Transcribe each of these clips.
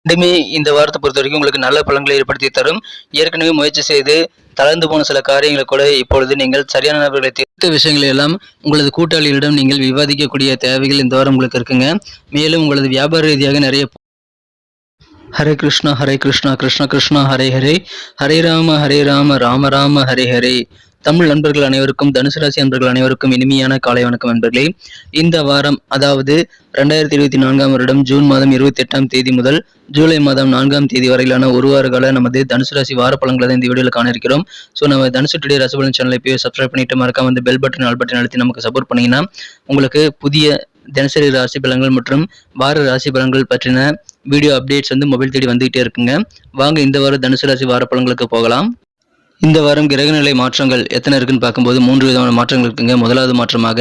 ரெண்டுமே இந்த வாரத்தை பொறுத்த வரைக்கும் உங்களுக்கு நல்ல பலன்களை ஏற்படுத்தி தரும். ஏற்கனவே முயற்சி செய்து தளர்ந்து போன சில காரியங்களை கூட இப்பொழுது நீங்கள் சரியான நபர்களை தீர்த்த விஷயங்களை எல்லாம் உங்களது கூட்டாளிகளிடம் நீங்கள் விவாதிக்கக்கூடிய தேவைகள் இந்த வாரம் உங்களுக்கு இருக்குங்க. மேலும் உங்களது வியாபார ரீதியாக நிறைய ஹரே கிருஷ்ணா கிருஷ்ண கிருஷ்ணா ஹரே ஹரே, ஹரே ராம ராம ராம ஹரே ஹரே. தமிழ் நண்பர்கள் அனைவருக்கும், தனுசு ராசி நண்பர்கள் அனைவருக்கும் இனிமையான காலை வணக்கம் நண்பர்களே. இந்த வாரம், அதாவது 2024 வருடம் ஜூன் மாதம் 28ஆம் தேதி முதல் ஜூலை மாதம் 4ஆம் தேதி வரையிலான ஒரு வார கால நமது தனுசு ராசி வார பலன்களை தான் இந்த வீடியோவில் காண இருக்கிறோம். ஸோ நம்ம தனுசு டுடே ராசி பலன் சேனலை போய் சப்ஸ்கிரைப் பண்ணிட்டு மறக்காம வந்து பெல் பட்டன் ஆல் பட்டன் அழுத்தி நமக்கு சப்போர்ட் பண்ணீங்கன்னா உங்களுக்கு புதிய தினசரி ராசி பலன்கள் மற்றும் வார ராசி பலன்கள் பற்றின வீடியோ அப்டேட்ஸ் மொபைல் தேடி வந்துகிட்டே இருக்குங்க. வாங்க இந்த வாரம் தனுசு ராசி வார பலன்களுக்கு போகலாம். இந்த வாரம் கிரகநிலை மாற்றங்கள் எத்தனை இருக்குன்னு பார்க்கும்போது 3 விதமான மாற்றங்கள் இருக்குங்க. முதலாவது மாற்றமாக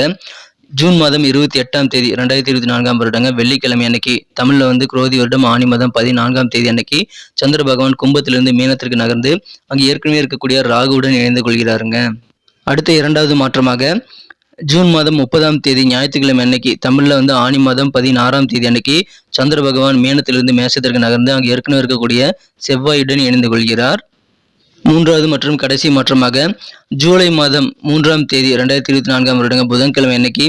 ஜூன் மாதம் 28ஆம் தேதி 2024 வருடங்க வெள்ளிக்கிழமை அன்னைக்கு, தமிழ்ல குரோதி வருடம் ஆனி மாதம் 14ஆம் தேதி அன்னைக்கு சந்திர பகவான் கும்பத்திலிருந்து மீனத்திற்கு நகர்ந்து அங்கு ஏற்கனவே இருக்கக்கூடிய ராகுவுடன் இணைந்து கொள்கிறாருங்க. அடுத்த இரண்டாவது மாற்றமாக ஜூன் மாதம் 30ஆம் தேதி ஞாயிற்றுக்கிழமை அன்னைக்கு, தமிழ்ல ஆனி மாதம் 16ஆம் தேதி அன்னைக்கு சந்திர பகவான் மீனத்திலிருந்து மேசத்திற்கு நகர்ந்து அங்கு ஏற்கனவே இருக்கக்கூடிய செவ்வாயுடன் இணைந்து கொள்கிறார். மூன்றாவது மற்றும் கடைசி மாற்றமாக ஜூலை மாதம் 3ஆம் தேதி 2024 வருடங்க புதன்கிழமை அன்னைக்கு,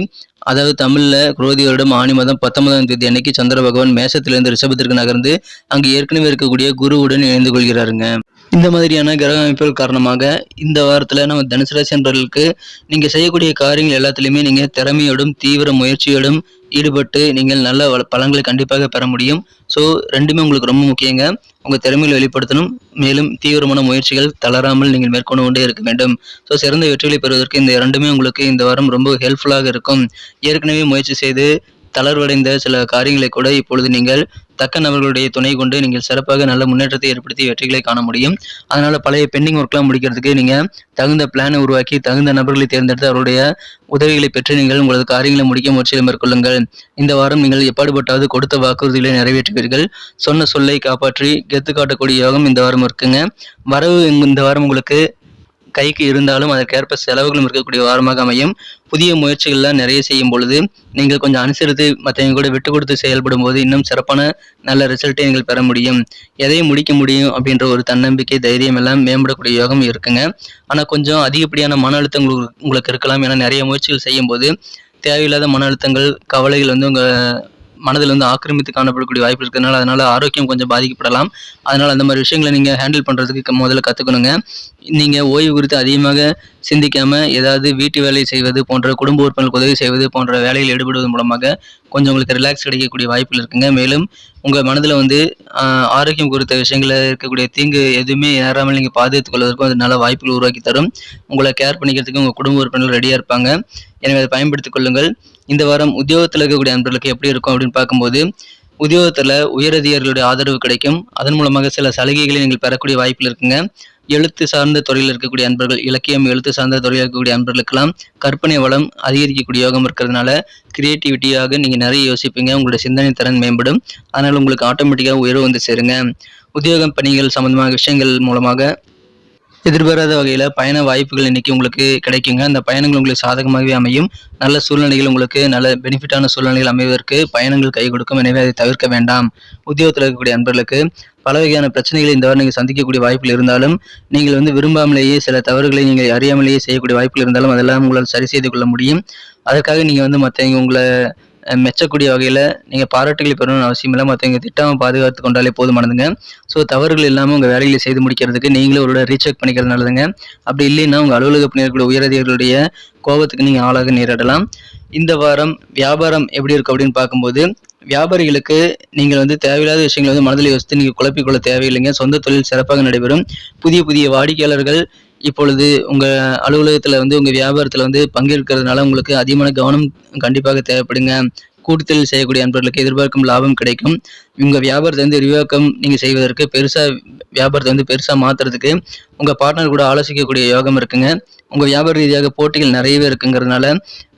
அதாவது தமிழ்ல குரோதி வருடம் ஆனி மாதம் 19ஆம் தேதி அன்னைக்கு சந்திர பகவான் மேசத்திலிருந்து ரிஷபத்திற்கு நகர்ந்து அங்கு ஏற்கனவே இருக்கக்கூடிய குருவுடன் இணைந்து கொள்கிறாருங்க. இந்த மாதிரியான கிரக அமைப்புகள் காரணமாக இந்த வாரத்துல நம்ம தனுசு ராசி நண்பர்களுக்கு நீங்க செய்யக்கூடிய காரியங்கள் எல்லாத்துலயுமே நீங்க திறமையோடும் தீவிர முயற்சியோடும் ஈடுபட்டு நீங்கள் நல்ல பலன்களை கண்டிப்பாக பெற முடியும். ஸோ ரெண்டுமே உங்களுக்கு ரொம்ப முக்கியங்க. உங்கள் திறமையை வெளிப்படுத்தணும், மேலும் தீவிரமான முயற்சிகள் தளராமல் நீங்கள் மேற்கொண்டு கொண்டே இருக்க வேண்டும். ஸோ சிறந்த வெற்றிகளை பெறுவதற்கு இந்த இரண்டுமே உங்களுக்கு இந்த வாரம் ரொம்ப ஹெல்ப்ஃபுல்லாக இருக்கும். ஏற்கனவே முயற்சி செய்து தளர்வடைந்த சில காரியங்களை கூட இப்பொழுது நீங்கள் தக்க நபர்களுடைய துணை கொண்டு நீங்கள் சிறப்பாக நல்ல முன்னேற்றத்தை ஏற்படுத்தி வெற்றிகளை காண முடியும். அதனால பழைய பெண்டிங் ஒர்க்லாம் முடிக்கிறதுக்கு நீங்க தகுந்த பிளானை உருவாக்கி தகுந்த நபர்களை தேர்ந்தெடுத்து அவருடைய உதவிகளை பெற்று நீங்கள் உங்களது காரியங்களை முடிக்க முயற்சிகளை மேற்கொள்ளுங்கள். இந்த வாரம் நீங்கள் எப்பாடுபட்டாவது கொடுத்த வாக்குறுதிகளை நிறைவேற்றுவீர்கள். சொன்ன சொல்லை காப்பாற்றி கெத்து காட்டக்கூடிய யோகம் இந்த வாரம் இருக்குங்க. வரவு இந்த வாரம் உங்களுக்கு கைக்கு இருந்தாலும் அதற்கேற்ப செலவுகளும் இருக்கக்கூடிய வாரமாக அமையும். புதிய முயற்சிகள்லாம் நிறைய செய்யும் பொழுது நீங்கள் கொஞ்சம் அனுசரித்து மற்றவங்க கூட விட்டு கொடுத்து செயல்படும் போது இன்னும் சிறப்பான நல்ல ரிசல்ட்டை நீங்கள் பெற முடியும். எதையும் முடிக்க முடியும் அப்படின்ற ஒரு தன்னம்பிக்கை, தைரியம் எல்லாம் மேம்படக்கூடிய யோகம் இருக்குங்க. ஆனால் கொஞ்சம் அதிகப்படியான மன அழுத்தம் உங்களுக்கு இருக்கலாம். ஏன்னா நிறைய முயற்சிகள் செய்யும் போது தேவையில்லாத மன அழுத்தங்கள், கவலைகள் உங்க மனதில் ஆக்கிரமித்து காணப்படக்கூடிய வாய்ப்பு இருக்கிறதுனால அதனால ஆரோக்கியம் கொஞ்சம் பாதிக்கப்படலாம். அதனால அந்த மாதிரி விஷயங்களை நீங்க ஹேண்டில் பண்றதுக்கு முதல்ல கத்துக்கணுங்க. நீங்க ஓய்வு குறித்து அதிகமாக சிந்திக்காம ஏதாவது வீட்டு வேலை செய்வது போன்ற, குடும்ப உறுப்பினர்களுக்கு உதவி செய்வது போன்ற வேலையில் ஈடுபடுவதன் மூலமாக கொஞ்சம் உங்களுக்கு ரிலாக்ஸ் கிடைக்கக்கூடிய வாய்ப்புகள் இருக்குங்க. மேலும் உங்க மனதில் ஆரோக்கியம் குறித்த விஷயங்கள இருக்கக்கூடிய தீங்கு எதுவுமே ஏறாமல் நீங்க பாதுகாத்துக் கொள்வதற்கும் அது நல்ல வாய்ப்புகள் உருவாக்கி தரும். உங்களை கேர் பண்ணிக்கிறதுக்கு உங்க குடும்ப உறுப்பினர்கள் ரெடியா இருப்பாங்க. எனவே அதை பயன்படுத்திக் கொள்ளுங்கள். இந்த வாரம் உத்தியோகத்தில் இருக்கக்கூடிய நண்பர்களுக்கு எப்படி இருக்கும் அப்படின்னு பார்க்கும்போது, உத்தியோகத்தில் உயரதிகாரிகளுடைய ஆதரவு கிடைக்கும். அதன் மூலமாக சில சலுகைகளை நீங்கள் பெறக்கூடிய வாய்ப்புகள் இருக்குங்க. எழுத்து சார்ந்த துறையில் இருக்கக்கூடிய அன்பர்கள், இலக்கியம் எழுத்து சார்ந்த துறையில் இருக்கக்கூடிய அன்பர்களுக்கெல்லாம் கற்பனை வளம் அதிகரிக்கக்கூடிய யோகம் இருக்கிறதுனால கிரியேட்டிவிட்டியாக நீங்கள் நிறைய யோசிப்பீங்க. உங்களுடைய சிந்தனை திறன் மேம்படும். அதனால் உங்களுக்கு ஆட்டோமேட்டிக்காக உயர்வு சேருங்க. உத்தியோகம் பணிகள் சம்பந்தமான விஷயங்கள் மூலமாக எதிர்பாராத வகையில் பயண வாய்ப்புகள் இன்னைக்கு உங்களுக்கு கிடைக்குங்க. அந்த பயணங்கள் உங்களுக்கு சாதகமாகவே அமையும். நல்ல சூழ்நிலைகள், உங்களுக்கு நல்ல பெனிஃபிட்டான சூழ்நிலைகள் அமைவதற்கு பயணங்கள் கை கொடுக்கும். எனவே அதை தவிர்க்க வேண்டாம். உத்தியோகத்தில் இருக்கக்கூடிய நண்பர்களுக்கு பல வகையான பிரச்சனைகளை இந்த வாரம் நீங்கள் சந்திக்கக்கூடிய வாய்ப்புகள் இருந்தாலும், நீங்கள் விரும்பாமலேயே சில தவறுகளை நீங்கள் அறியாமலேயே செய்யக்கூடிய வாய்ப்புகள் இருந்தாலும் அதெல்லாம் உங்களால் சரி செய்து கொள்ள முடியும். அதற்காக நீங்கள் மற்றவங்க உங்களை மெச்சக்கூடிய வகையில் நீங்கள் பாராட்டுகளை பெறணும்னு அவசியம் இல்லை. மற்றவங்க திட்டாமல் பாதுகாத்து கொண்டாலே போதுமானதுங்க. ஸோ தவறுகள் இல்லாமல் உங்கள் வேலைகளை செய்து முடிக்கிறதுக்கு நீங்களே ஒரு ரீசெக் பண்ணிக்கிறது நல்லதுங்க. அப்படி இல்லைன்னா உங்கள் அலுவலக பணியாளர்களுடைய உயரதிகாரிகளுடைய கோபத்துக்கு நீங்கள் ஆளாக நேரிடலாம். இந்த வாரம் வியாபாரம் எப்படி இருக்கும் அப்படின்னு பார்க்கும்போது, வியாபாரிகளுக்கு நீங்கள் தேவையில்லாத விஷயங்களை மனதில் யோசித்து நீங்கள் குழப்பிக்கொள்ள தேவையில்லைங்க. சொந்த தொழில் சிறப்பாக நடைபெறும். புதிய புதிய வாடிக்கையாளர்கள் இப்பொழுது உங்க அலுவலகத்துல உங்க வியாபாரத்துல பங்கேற்கிறதுனால உங்களுக்கு அதிகமான கவனம் கண்டிப்பாக தேவைப்படுங்க. கூட்டுத்தொழில் செய்யக்கூடிய நண்பர்களுக்கு எதிர்பார்க்கும் லாபம் கிடைக்கும். உங்க வியாபாரத்தை விரிவாக்கம் நீங்க செய்வதற்கு பெருசா வியாபாரத்தை பெருசா மாத்துறதுக்கு உங்க பார்ட்னர் கூட ஆலோசிக்கக்கூடிய யோகம் இருக்குங்க. உங்க வியாபார ரீதியாக போட்டிகள் நிறையவே இருக்குங்கிறதுனால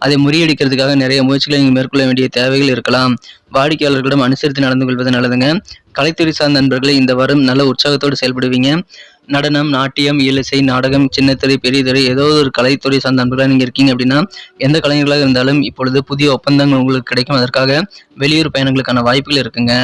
அதை முறியடிக்கிறதுக்காக நிறைய முயற்சிகளை நீங்க மேற்கொள்ள வேண்டிய தேவைகள் இருக்கலாம். வாடிக்கையாளர்களிடம் அனுசரித்து நடந்து கொள்வது நல்லதுங்க. கலைத்துறை சார்ந்த நண்பர்களை இந்த வாரம் நல்ல உற்சாகத்தோடு செயல்படுவீங்க. நடனம், நாட்டியம், இயலிசை, நாடகம், சின்னத்திரை, பெரிய திரை, ஏதோ ஒரு கலைத்துறை சார்ந்த நண்பர்களாக நீங்க இருக்கீங்க அப்படின்னா எந்த கலைஞர்களாக இருந்தாலும் இப்பொழுது புதிய ஒப்பந்தங்கள் உங்களுக்கு கிடைக்கும். அதற்காக வெளியூர் பயணங்களுக்கான வாய்ப்புகள் இருக்குங்க.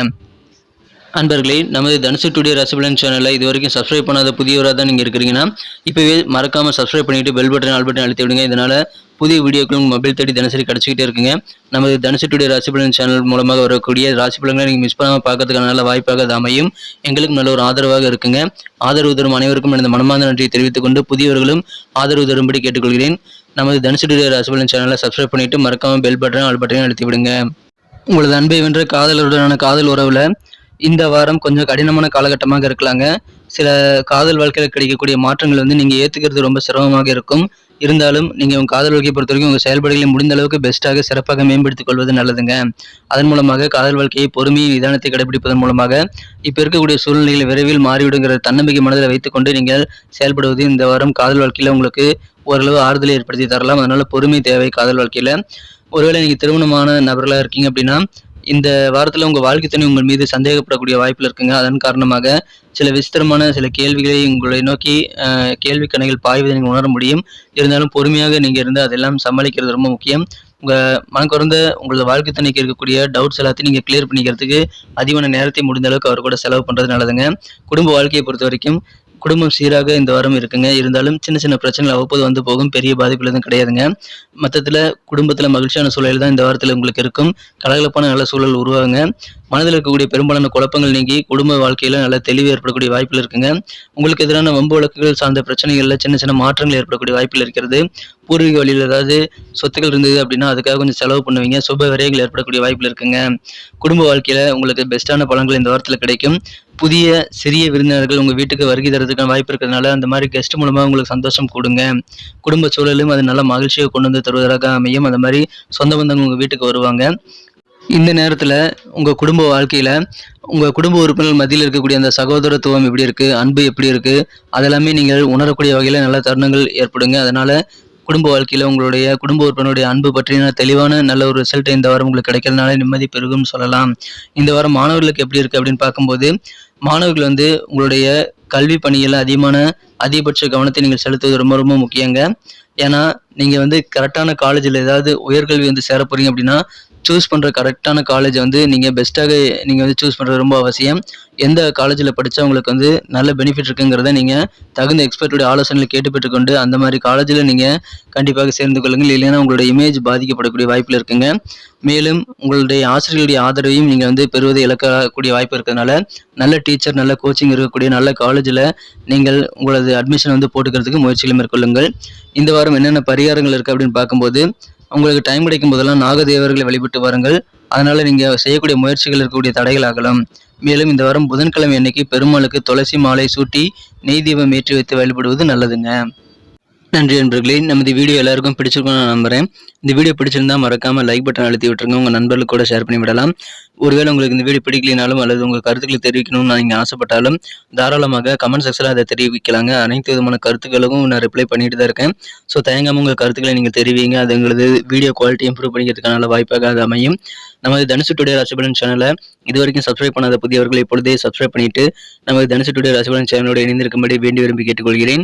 அன்பர்களே, நமது தனுசு டுடே ராசிபலன் சேனலை இது வரைக்கும் சப்ஸ்கிரைப் பண்ணாத புதியவராக தான் நீங்கள் இருக்கிறீங்கன்னா இப்போவே மறக்காமல் சப்ஸ்கிரைப் பண்ணிவிட்டு பெல் பட்டன் ஆல் பட்டன் அழுத்தி விடுங்க. இதனால் புதிய வீடியோக்கள் உங்கள் மொபைல் தேடி தினசரி கிடச்சிக்கிட்டே இருக்குங்க. நமது தனுசு டுடே ராசிபலன் சேனல் மூலமாக வரக்கூடிய ராசிபலன்களை நீங்கள் மிஸ் பண்ணாமல் பார்க்கறதுக்கான நல்ல வாய்ப்பாக அது அமையும். எங்களுக்கும் நல்ல ஒரு ஆதரவாக இருக்குங்க. ஆதரவு தரும் அனைவருக்கும் எனது மனமார்ந்த நன்றியை தெரிவித்துக் கொண்டு புதியவர்களும் ஆதரவு தரும்படி கேட்டுக்கொள்கிறேன். நமது தனுசு டுடே ராசிபலன் சேனலை சப்ஸ்கிரைப் பண்ணிவிட்டு மறக்காமல் பெல் பட்டன் ஆல் பட்டனையும் அழுத்தி விடுங்க. உங்களது அன்பை வென்ற காதலருடனான காதல் உறவில் இந்த வாரம் கொஞ்சம் கடினமான காலகட்டமாக இருக்கலாங்க. சில காதல் வாழ்க்கையில் கிடைக்கக்கூடிய மாற்றங்கள் நீங்கள் ஏற்றுக்கிறது ரொம்ப சிரமமாக இருக்கும். இருந்தாலும் நீங்கள் உங்கள் காதல் வாழ்க்கையை பொறுத்த வரைக்கும் உங்கள் செயல்பாடுகளை முடிந்த அளவுக்கு பெஸ்ட்டாக சிறப்பாக மேம்படுத்திக் கொள்வது நல்லதுங்க. அதன் மூலமாக காதல் வாழ்க்கையை பொறுமையை நிதானத்தை கடைபிடிப்பதன் மூலமாக இப்போ இருக்கக்கூடிய சூழ்நிலைகளை விரைவில் மாறிவிடுங்கிற தன்னம்பிக்கை மனதில் வைத்துக்கொண்டு நீங்கள் செயல்படுவது இந்த வாரம் காதல் வாழ்க்கையில் உங்களுக்கு ஓரளவு ஆறுதலை ஏற்படுத்தி தரலாம். அதனால் பொறுமை தேவை காதல் வாழ்க்கையில். ஒருவேளை நீங்கள் திருமணமான நபர்களாக இருக்கீங்க அப்படின்னா இந்த வாரத்தில் உங்கள் வாழ்க்கை துணை உங்கள் மீது சந்தேகப்படக்கூடிய வாய்ப்பில் இருக்குங்க. அதன் காரணமாக சில விசித்திரமான சில கேள்விகளை உங்களை நோக்கி கேள்வி கணைகள் பாய்வதை நீங்கள் உணர முடியும். இருந்தாலும் பொறுமையாக நீங்கள் இருந்து அதெல்லாம் சமாளிக்கிறது ரொம்ப முக்கியம். உங்கள் மனக்குறந்த உங்களோட வாழ்க்கை துணைக்கு இருக்கக்கூடிய டவுட்ஸ் எல்லாத்தையும் நீங்கள் கிளியர் பண்ணிக்கிறதுக்கு அதிகமான நேரத்தை முடிந்த அளவுக்கு அவர் கூட செலவு பண்ணுறது நல்லதுங்க. குடும்ப வாழ்க்கையை பொறுத்த வரைக்கும் குடும்பம் சீராக இந்த வாரம் இருக்குங்க. இருந்தாலும் சின்ன சின்ன பிரச்சனைகள் அவ்வப்போது வந்து போகும். பெரிய பாதிப்புகள் எதுவும் கிடையாதுங்க. மொத்தத்தில் குடும்பத்தில் மகிழ்ச்சியான சூழல் தான் இந்த வாரத்தில் உங்களுக்கு இருக்கும். கலகலப்பான நல்ல சூழல் உருவாகுங்க. மனதில் இருக்கக்கூடிய பெரும்பாலான குழப்பங்கள் நீங்கி குடும்ப வாழ்க்கையில் நல்ல தெளிவு ஏற்படக்கூடிய வாய்ப்பில் இருக்குங்க. உங்களுக்கு எதிரான வம்பு வழக்குகள் சார்ந்த பிரச்சனைகளில் சின்ன சின்ன மாற்றங்கள் ஏற்படக்கூடிய வாய்ப்பில் இருக்கிறது. பூர்வீக வழியில் ஏதாவது சொத்துக்கள் இருந்தது அப்படின்னா அதுக்காக கொஞ்சம் செலவு பண்ணுவீங்க. சுப விரயங்கள் ஏற்படக்கூடிய வாய்ப்பில் இருக்குங்க. குடும்ப வாழ்க்கையில் உங்களுக்கு பெஸ்ட்டான பலன்கள் இந்த வாரத்தில் கிடைக்கும். புதிய சிறிய விருந்தினர்கள் உங்கள் வீட்டுக்கு வருகை தரதுக்கான வாய்ப்பு இருக்கிறதுனால அந்த மாதிரி கெஸ்ட் மூலமாக உங்களுக்கு சந்தோஷம் கொடுங்க. குடும்ப சூழலும் அது நல்ல மகிழ்ச்சியை கொண்டு வந்து தருவதாக அமையும். அந்த மாதிரி சொந்த பந்தங்கள் உங்கள் வீட்டுக்கு வருவாங்க. இந்த நேரத்தில் உங்கள் குடும்ப வாழ்க்கையில் உங்கள் குடும்ப உறுப்பினர்கள் மத்தியில் இருக்கக்கூடிய அந்த சகோதரத்துவம் எப்படி இருக்குது, அன்பு எப்படி இருக்குது, அதெல்லாமே நீங்கள் உணரக்கூடிய வகையில் நல்ல தருணங்கள் ஏற்படுங்க. அதனால் குடும்ப வாழ்க்கையில் உங்களுடைய குடும்ப உறுப்பினருடைய அன்பு பற்றின தெளிவான நல்ல ஒரு ரிசல்ட் இந்த வாரம் உங்களுக்கு கிடைக்கிறதுனால நிம்மதி பெருகும்னு சொல்லலாம். இந்த வாரம் மாணவர்களுக்கு எப்படி இருக்குது அப்படின்னு பார்க்கும்போது மாணவர்கள் உங்களுடைய கல்வி பணியில் அதிகபட்ச கவனத்தை நீங்கள் செலுத்துவது ரொம்ப ரொம்ப முக்கியங்க. ஏன்னா நீங்கள் கரெக்டான காலேஜில் ஏதாவது உயர்கல்வி சேர போகிறீங்க அப்படின்னா சூஸ் பண்ணுற கரெக்டான காலேஜை நீங்கள் பெஸ்ட்டாக நீங்கள் சூஸ் பண்ணுறது ரொம்ப அவசியம். எந்த காலேஜில் படித்தா உங்களுக்கு நல்ல பெனிஃபிட் இருக்குங்கிறத நீங்கள் தகுந்த எக்ஸ்பர்ட்டுடைய ஆலோசனைகளை கேட்டு பெற்றுக்கொண்டு அந்த மாதிரி காலேஜில் நீங்கள் கண்டிப்பாக சேர்ந்து கொள்ளுங்கள். இல்லைன்னா உங்களுடைய இமேஜ் பாதிக்கப்படக்கூடிய வாய்ப்பில் இருக்குங்க. மேலும் உங்களுடைய ஆசிரியர்களுடைய ஆதரவையும் நீங்கள் பெறுவதை இழக்கக்கூடிய வாய்ப்பு இருக்கிறதுனால நல்ல டீச்சர் நல்ல கோச்சிங் இருக்கக்கூடிய நல்ல காலேஜில் நீங்கள் உங்களது அட்மிஷன் போட்டுக்கிறதுக்கு முயற்சிகளை மேற்கொள்ளுங்கள். இந்த வாரம் என்னென்ன பரிகாரங்கள் இருக்குது அப்படின்னு பார்க்கும்போது உங்களுக்கு டைம் கிடைக்கும் போதெல்லாம் நாகதேவர்களை வழிபட்டு வாருங்கள். அதனால நீங்கள் செய்யக்கூடிய முயற்சிகள் இருக்கக்கூடிய தடைகள் ஆகலாம். மேலும் இந்த வாரம் புதன்கிழமை அன்னைக்கு பெருமாளுக்கு துளசி மாலை சூட்டி நெய் தீபம் ஏற்றி வைத்து வழிபடுவது நல்லதுங்க. நன்றி நண்பர்களே. நமது வீடியோ எல்லாருக்கும் பிடிச்சிருக்கும்னு நான் நம்புறேன். இந்த வீடியோ பிடிச்சிருந்தா மறக்காம லைக் பட்டன் அழுத்தி விட்டுருங்க. உங்க நண்பர்களுக்கு கூட ஷேர் பண்ணி விடலாம். ஒருவேளை உங்களுக்கு இந்த வீடியோ பிடிக்கலினாலும் அல்லது உங்க கருத்துக்களை தெரிவிக்கணும்னு நீங்க ஆசைப்பட்டாலும் தாராளமாக கமெண்ட் செக்ஷன்ல அதை தெரிவிக்கலாங்க. அனைத்து விதமான கருத்துக்களுக்கும் நான் ரிப்ளை பண்ணிட்டு தான் இருக்கேன். ஸோ தயங்காம உங்க கருத்துக்களை நீங்க தெரிவிங்க. அது எங்களது வீடியோ குவாலிட்டி இம்ப்ரூவ் பண்ணிக்கிறதுக்கான வாய்ப்பாக அது அமையும். நமது தனுசு டுடே ராசிபலன் சேனலை இது வரைக்கும் சப்ஸ்கிரைப் பண்ணாத புதியவர்கள் இப்பொழுதே சப்ஸ்கிரைப் பண்ணிட்டு நமது தனுசு டுடே ராசிபலன் சேனலோடு இணைந்திருக்கும்படி வேண்டி விரும்பி கேட்டுக்கொள்கிறேன்.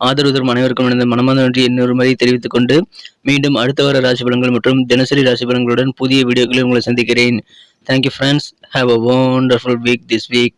ஆதரவு தரும் அனைவருக்கும் எனது மனமார்ந்த நன்றி இன்னொரு முறை தெரிவித்துக் கொண்டு மீண்டும் அடுத்த வார ராசி பலன்கள் மற்றும் தினசரி ராசி பலன்களுடன் புதிய வீடியோக்களில் உங்களை சந்திக்கிறேன். Thank you friends. Have a wonderful week this week.